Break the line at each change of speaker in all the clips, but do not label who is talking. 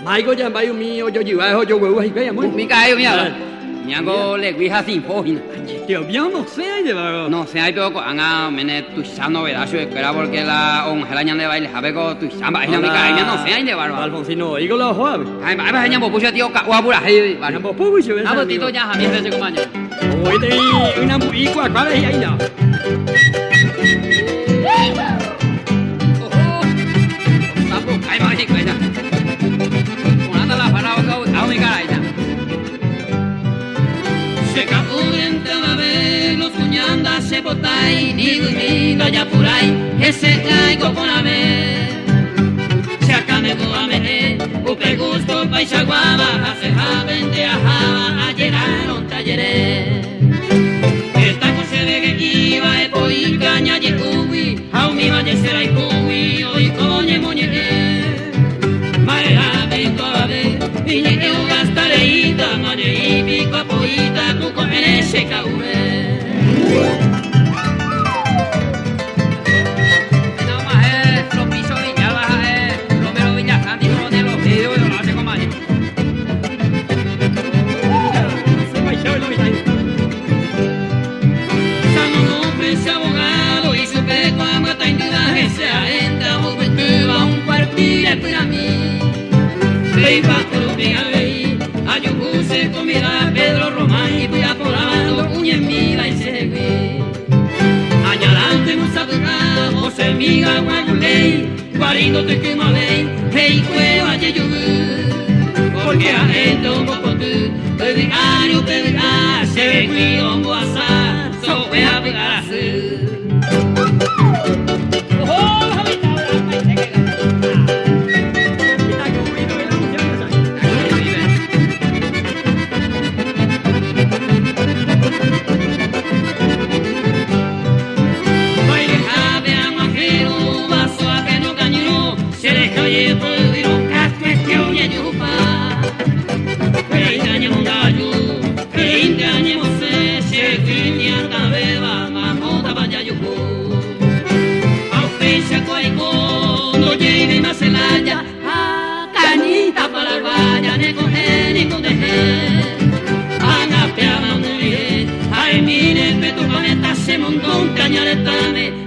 Mai có chẳng bao nhiêu cho chịu ai cho quên hay cái
Một
mới.
mi cái mía rồi. Nhà có lệ quý hà sinh phố hình.
Tiểu bien no sé de verdad.
No sé, hay todo anga mene tu sano verá su espera porque la on hela nyande baile habe ko tu samba ina mi kai no sé hay de barba.
Alfonsino, y con los jueves.
Ai ba ba nya bo pusia tio ka wa pura hay ba.
Anh bảo bố bây giờ
Na bo tito nya ha mi se ko ma nya.
Ôi đây, anh nam bụi quá quá đây anh nhở.
Sapo ai ma hi kai da. Una ta la para ko au mi kai da. Se capuden tababe los cuñanda se botai ni guido ya por ahí ese laigo con a ver se acame go a mene o que gusto paisa guava hace jaben de ajaba ayeraron talleres esta cosa de que iba e poi caña y cubi a mi valle será y cubi hoy coñe moñe maera vengo a ver y ni o gastareita mañe y pico apoita cu con ese caure Pedro Román y voy a por abajo uña en mira y se ve añalante no sabe nada José miga guaguley guarindo te quema ley hey cueva ye yo porque a esto un poco tú te diario se ve cuido un guasa so ve a pegar así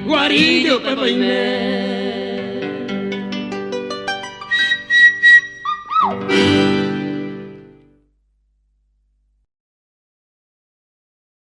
Guarillo, pepa y me